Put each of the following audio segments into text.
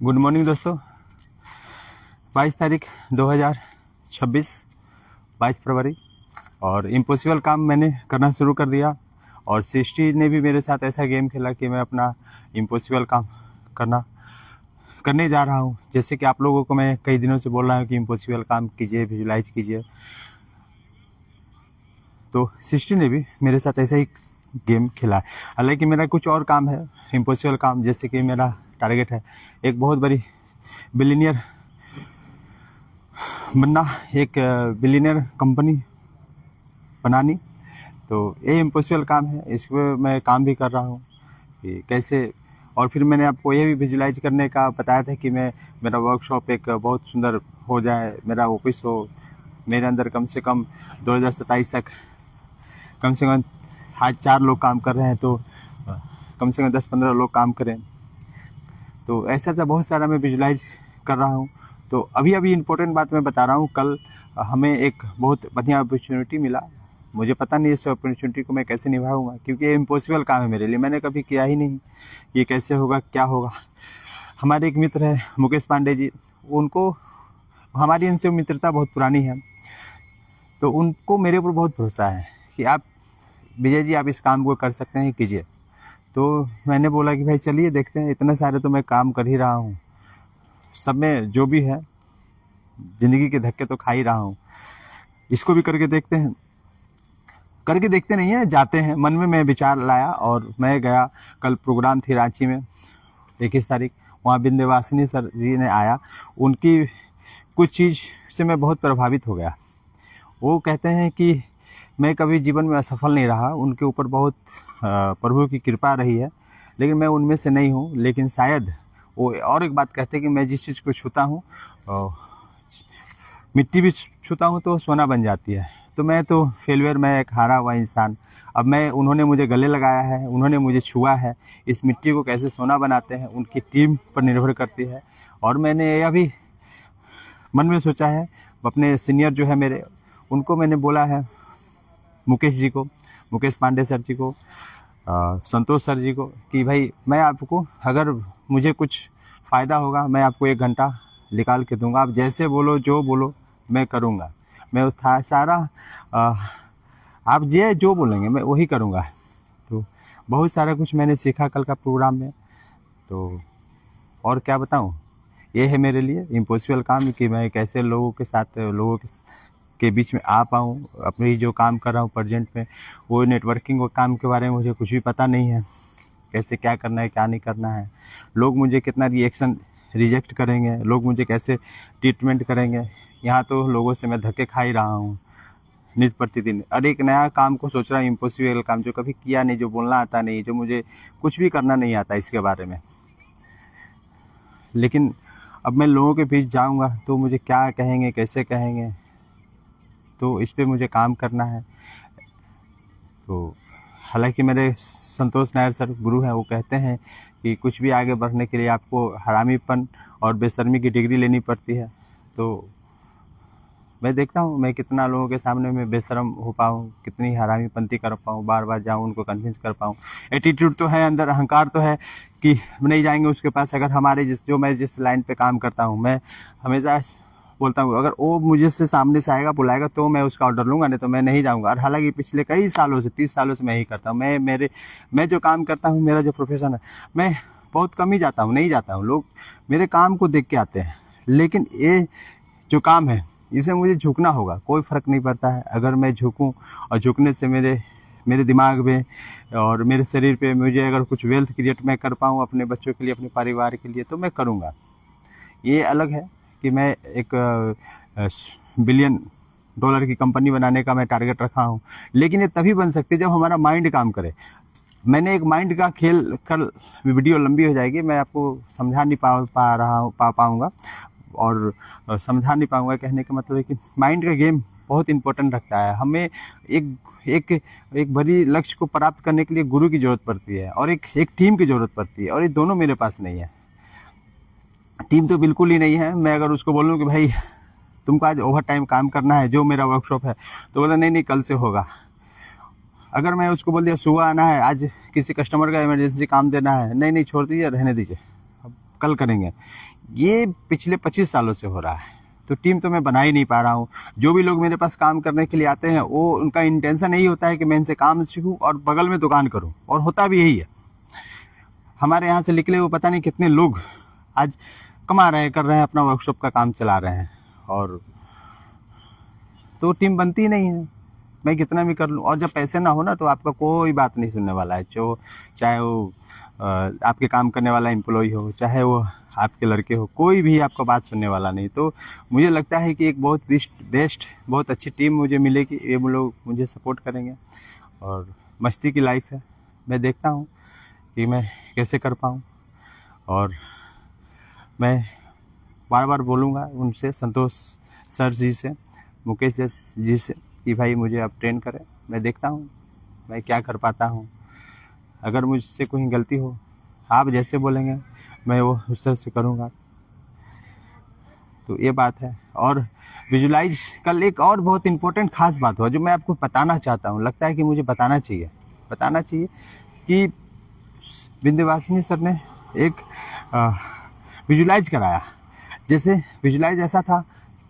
Good morning दोस्तों। 22 तारीख 2026, 22 फरवरी, और इम्पॉसिबल काम मैंने करना शुरू कर दिया। और सृष्टि ने भी मेरे साथ ऐसा गेम खेला कि मैं अपना इम्पॉसिबल काम करने जा रहा हूँ। जैसे कि आप लोगों को मैं कई दिनों से बोल रहा हूँ कि इम्पॉसिबल काम कीजिए, विजुलाइज कीजिए, तो सृष्टि ने भी मेरे साथ ऐसा ही गेम खेला है। हालांकि मेरा कुछ और काम है, इम्पॉसिबल काम। जैसे कि मेरा टारगेट है एक बहुत बड़ी बिलियनियर बनना, एक बिलियनियर कंपनी बनानी। तो ये इम्पॉसिबल काम है, इस पर मैं काम भी कर रहा हूँ कि कैसे। और फिर मैंने आपको ये भी विजुलाइज करने का बताया था कि मेरा वर्कशॉप एक बहुत सुंदर हो जाए, मेरा ऑफिस हो, मेरे अंदर कम से कम 2027 तक कम से कम आज 4 लोग काम कर रहे हैं, तो कम से कम 10-15 लोग काम करें। तो ऐसा था, बहुत सारा मैं विजुलाइज कर रहा हूँ। तो अभी इम्पोर्टेंट बात मैं बता रहा हूँ। कल हमें एक बहुत बढ़िया अपॉर्चुनिटी मिला। मुझे पता नहीं इस अपॉर्चुनिटी को मैं कैसे निभाऊंगा, क्योंकि ये इम्पॉसिबल काम है मेरे लिए। मैंने कभी किया ही नहीं, ये कैसे होगा, क्या होगा। हमारे एक मित्र हैं मुकेश पांडे जी, हमारी इनसे मित्रता बहुत पुरानी है, तो उनको मेरे ऊपर बहुत भरोसा है कि आप विजय जी, आप इस काम को कर सकते हैं, कीजिए। तो मैंने बोला कि भाई चलिए देखते हैं, इतने सारे तो मैं काम कर ही रहा हूँ, सब में जो भी है ज़िंदगी के धक्के तो खा ही रहा हूँ, इसको भी करके देखते हैं। करके देखते नहीं है, जाते हैं। मन में मैं विचार लाया और मैं गया। कल प्रोग्राम थी रांची में 21 तारीख, वहाँ विंध्यवासिनी सर जी ने आया। उनकी कुछ चीज़ से मैं बहुत प्रभावित हो गया। वो कहते हैं कि मैं कभी जीवन में असफल नहीं रहा, उनके ऊपर बहुत प्रभु की कृपा रही है, लेकिन मैं उनमें से नहीं हूँ। लेकिन शायद वो और एक बात कहते हैं कि मैं जिस चीज़ को छूता हूँ, मिट्टी भी छूता हूँ तो सोना बन जाती है। तो मैं तो फेलियर, मैं एक हारा हुआ इंसान। अब उन्होंने मुझे गले लगाया है, उन्होंने मुझे छुआ है। इस मिट्टी को कैसे सोना बनाते हैं, उनकी टीम पर निर्भर करती है। और मैंने यह भी मन में सोचा है, अपने सीनियर जो है मेरे, उनको मैंने बोला है, मुकेश जी को, मुकेश पांडे सर जी को, संतोष सर जी को, कि भाई मैं आपको, अगर मुझे कुछ फ़ायदा होगा, मैं आपको 1 घंटा निकाल के दूंगा। आप जैसे बोलो, जो बोलो मैं करूँगा। मैं सारा आप जो बोलेंगे मैं वही करूँगा। तो बहुत सारा कुछ मैंने सीखा कल का प्रोग्राम में। तो और क्या बताऊँ, ये है मेरे लिए इम्पॉसिबल काम कि मैं कैसे लोगों के साथ, लोगों के बीच में आ पाऊँ। अपनी जो काम कर रहा हूँ प्रेजेंट में, वो नेटवर्किंग काम के बारे में मुझे कुछ भी पता नहीं है, कैसे क्या करना है, क्या नहीं करना है। लोग मुझे कितना रिजेक्ट करेंगे, लोग मुझे कैसे ट्रीटमेंट करेंगे। यहाँ तो लोगों से मैं धक्के खा ही रहा हूँ नित्य प्रतिदिन। और एक नया काम को सोच रहा हूँ, इम्पॉसिबल काम, जो कभी किया नहीं, जो बोलना आता नहीं, जो मुझे कुछ भी करना नहीं आता इसके बारे में। लेकिन अब मैं लोगों के बीच जाऊँगा तो मुझे क्या कहेंगे, कैसे कहेंगे, तो इस पे मुझे काम करना है। तो हालांकि मेरे संतोष नायर सर गुरु हैं, वो कहते हैं कि कुछ भी आगे बढ़ने के लिए आपको हरामीपन और बेशर्मी की डिग्री लेनी पड़ती है। तो मैं देखता हूँ मैं कितना लोगों के सामने मैं बेशर्म हो पाऊँ, कितनी हरामीपंती कर पाऊँ, बार बार जाऊँ, उनको कन्विंस कर पाऊँ। एटीट्यूड तो है अंदर, अहंकार तो है कि नहीं जाएंगे उसके पास। अगर हमारे मैं जिस लाइन पे काम करता हूँ, मैं हमेशा बोलता हूँ, अगर वो मुझे से सामने से आएगा, बुलाएगा, तो मैं उसका ऑर्डर लूँगा, नहीं तो मैं नहीं जाऊँगा। और हालांकि पिछले कई सालों से, 30 सालों से मैं ही करता हूँ। मैं जो काम करता हूँ, मेरा जो प्रोफेशन है, मैं बहुत कम ही जाता हूँ, नहीं जाता हूँ। लोग मेरे काम को देख के आते हैं, लेकिन ये जो काम है, इसे मुझे झुकना होगा। कोई फ़र्क नहीं पड़ता है अगर मैं झुकूँ, और झुकने से मेरे दिमाग में और मेरे शरीर पे मुझे अगर कुछ वेल्थ क्रिएट मैं कर पाऊँ अपने बच्चों के लिए, अपने परिवार के लिए, तो मैं करूँगा। ये अलग है कि मैं एक $1 बिलियन की कंपनी बनाने का मैं टारगेट रखा हूँ, लेकिन ये तभी बन सकती है जब हमारा माइंड काम करे। मैंने एक माइंड का खेल, कल वीडियो लंबी हो जाएगी, मैं आपको समझा नहीं पाऊँगा और समझा नहीं पाऊँगा। कहने का मतलब है कि माइंड का गेम बहुत इंपॉर्टेंट रखता है। हमें एक बड़ी लक्ष्य को प्राप्त करने के लिए गुरु की ज़रूरत पड़ती है, और एक टीम की ज़रूरत पड़ती है, और ये दोनों मेरे पास नहीं है। टीम तो बिल्कुल ही नहीं है। मैं अगर उसको बोलूँ कि भाई तुमको आज ओवर टाइम काम करना है, जो मेरा वर्कशॉप है, तो बोला नहीं कल से होगा। अगर मैं उसको बोल दिया सुबह आना है, आज किसी कस्टमर का इमरजेंसी काम देना है, नहीं छोड़ दीजिए, रहने दीजिए। अब कल करेंगे, ये पिछले 25 सालों से हो रहा है। तो टीम तो मैं बना ही नहीं पा रहा हूँ। जो भी लोग मेरे पास काम करने के लिए आते हैं वो उनका इंटेंशन यही होता है कि मैं इनसे काम सीखूँ और बगल में दुकान करूँ, और होता भी यही है। हमारे यहाँ से निकले वो पता नहीं कितने लोग आज कमा रहे हैं, कर रहे हैं, अपना वर्कशॉप का काम चला रहे हैं, और तो टीम बनती ही नहीं है। मैं कितना भी कर लूँ, और जब पैसे ना हो ना तो आपका कोई बात नहीं सुनने वाला है। जो चाहे वो आपके काम करने वाला एम्प्लॉय हो, चाहे वो आपके लड़के हो, कोई भी आपका बात सुनने वाला नहीं। तो मुझे लगता है कि एक बहुत बेस्ट बहुत अच्छी टीम मुझे मिलेगी, ये लोग मुझे सपोर्ट करेंगे, और मस्ती की लाइफ है। मैं देखता हूँ कि मैं कैसे कर पाऊँ, और मैं बार बार बोलूँगा उनसे, संतोष सर जी से, मुकेश जी से, कि भाई मुझे आप ट्रेन करें। मैं देखता हूँ मैं क्या कर पाता हूँ। अगर मुझसे कोई गलती हो, आप जैसे बोलेंगे मैं वो उस तरह से करूँगा। तो ये बात है। और विजुलाइज, कल एक और बहुत इम्पोर्टेंट खास बात हुआ जो मैं आपको बताना चाहता हूँ, लगता है कि मुझे बताना चाहिए कि विंध्यवासिनी सर ने एक विजुलाइज कराया। जैसे विजुलाइज ऐसा था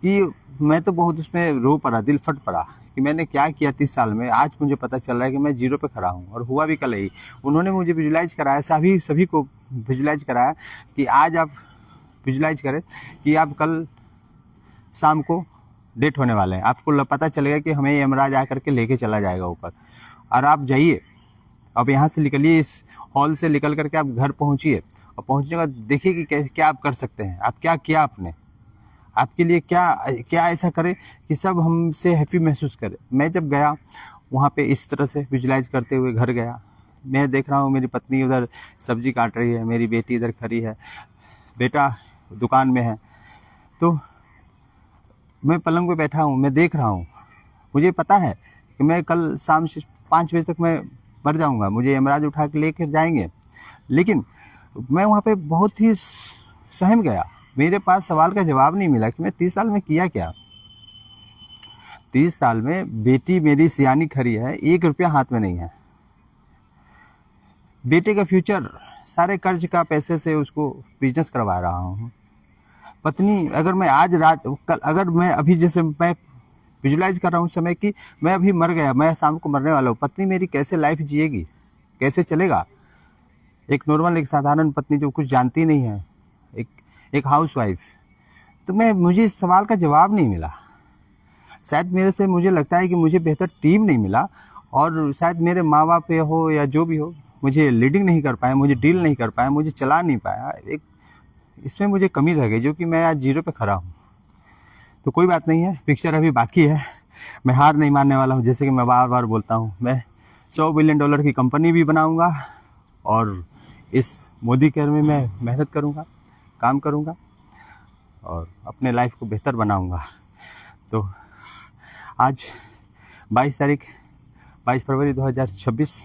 कि मैं तो बहुत उसमें रो पड़ा, दिल फट पड़ा कि मैंने क्या किया 30 साल में। आज मुझे पता चल रहा है कि मैं जीरो पे खड़ा हूँ, और हुआ भी कल ही। उन्होंने मुझे विजुलाइज कराया, सभी को विजुलाइज कराया कि आज आप विजुलाइज करें कि आप कल शाम को डेट होने वाले हैं। आपको पता चलेगा कि हमें यमराज आकर के लेके चला जाएगा ऊपर, और आप जाइए, अब यहाँ से निकलिए, इस हॉल से निकल करके आप घर पहुँचिए, और पहुँचने के बाद देखिए कि कैसे क्या आप कर सकते हैं। आप क्या किया आपने, आपके लिए क्या ऐसा करे कि सब हमसे हैप्पी महसूस करे। मैं जब गया वहाँ पे इस तरह से विजुलाइज करते हुए घर गया, मैं देख रहा हूँ मेरी पत्नी उधर सब्जी काट रही है, मेरी बेटी इधर खड़ी है, बेटा दुकान में है, तो मैं पलंग पे बैठा हूँ, मैं देख रहा हूँ। मुझे पता है कि मैं कल शाम से 5 बजे तक मैं मर जाऊँगा, मुझे यमराज उठा के लेकर जाएंगे। लेकिन मैं वहाँ पे बहुत ही सहम गया। मेरे पास सवाल का जवाब नहीं मिला कि मैं 30 साल में किया क्या। 30 साल में बेटी मेरी सियानी खड़ी है, 1 रुपया हाथ में नहीं है। बेटे का फ्यूचर सारे कर्ज का पैसे से उसको बिजनेस करवा रहा हूँ। पत्नी, अगर मैं आज रात कल, अगर मैं अभी, जैसे मैं विजुलाइज कर रहा हूँ समय कि मैं अभी मर गया, मैं शाम को मरने वाला हूँ, पत्नी मेरी कैसे लाइफ जिएगी, कैसे चलेगा। एक नॉर्मल, एक साधारण पत्नी जो कुछ जानती नहीं है, एक हाउसवाइफ। तो मुझे इस सवाल का जवाब नहीं मिला। शायद मेरे से, मुझे लगता है कि मुझे बेहतर टीम नहीं मिला, और शायद मेरे माँ बाप हो या जो भी हो, मुझे लीडिंग नहीं कर पाए, मुझे डील नहीं कर पाया, मुझे चला नहीं पाया। इसमें मुझे कमी रह गई, जो कि मैं आज जीरो पे खड़ा हूँ। तो कोई बात नहीं है, पिक्चर अभी बाकी है। मैं हार नहीं मानने वाला हूँ। जैसे कि मैं बार बार बोलता हूँ, मैं $100 बिलियन की कंपनी भी बनाऊँगा, और इस मोदी केयर में मैं मेहनत करूँगा, काम करूँगा, और अपने लाइफ को बेहतर बनाऊँगा। तो आज 22 फरवरी 2026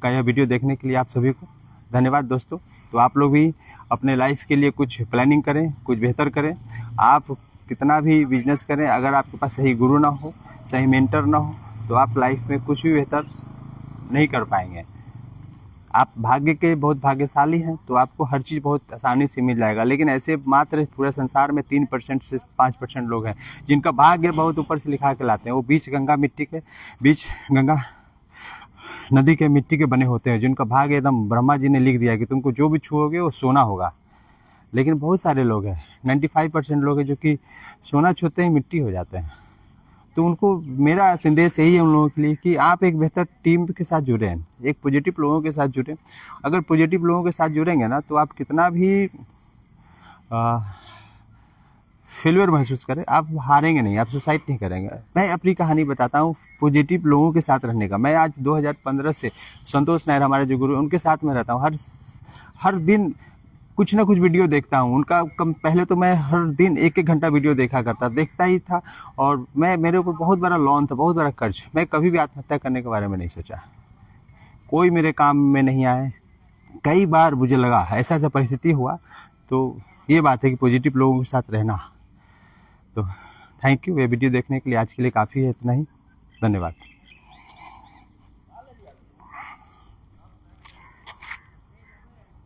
का यह वीडियो देखने के लिए आप सभी को धन्यवाद दोस्तों। तो आप लोग भी अपने लाइफ के लिए कुछ प्लानिंग करें, कुछ बेहतर करें। आप कितना भी बिजनेस करें, अगर आपके पास सही गुरु ना हो, सही मेंटर ना हो, तो आप लाइफ में कुछ भी बेहतर नहीं कर पाएंगे। आप भाग्य के बहुत भाग्यशाली हैं, तो आपको हर चीज़ बहुत आसानी से मिल जाएगा। लेकिन ऐसे मात्र पूरे संसार में 3% से 5% लोग हैं जिनका भाग्य बहुत ऊपर से लिखा के लाते हैं। वो बीच गंगा नदी के मिट्टी के बने होते हैं, जिनका भाग्य एकदम ब्रह्मा जी ने लिख दिया कि तुमको जो भी छुओगे वो सोना होगा। लेकिन बहुत सारे लोग हैं, 95% लोग हैं, जो कि सोना छूते ही मिट्टी हो जाते हैं। तो उनको मेरा संदेश यही है उन लोगों के लिए कि आप एक बेहतर टीम के साथ जुड़ें, एक पॉजिटिव लोगों के साथ जुड़ें। अगर पॉजिटिव लोगों के साथ जुड़ेंगे ना, तो आप कितना भी फेलियर महसूस करें, आप हारेंगे नहीं, आप सुसाइड नहीं करेंगे। मैं अपनी कहानी बताता हूँ पॉजिटिव लोगों के साथ रहने का। मैं आज 2015 से संतोष नायर हमारे जो गुरु, उनके साथ में रहता हूँ। हर दिन कुछ ना कुछ वीडियो देखता हूँ उनका। पहले तो मैं हर दिन 1-1 घंटा वीडियो देखता ही था, और मेरे ऊपर बहुत बड़ा लोन था, बहुत बड़ा कर्ज। मैं कभी भी आत्महत्या करने के बारे में नहीं सोचा, कोई मेरे काम में नहीं आए। कई बार मुझे लगा ऐसा परिस्थिति हुआ। तो ये बात है कि पॉजिटिव लोगों के साथ रहना। तो थैंक यू, ये वीडियो देखने के लिए आज के लिए काफ़ी है, इतना ही, धन्यवाद।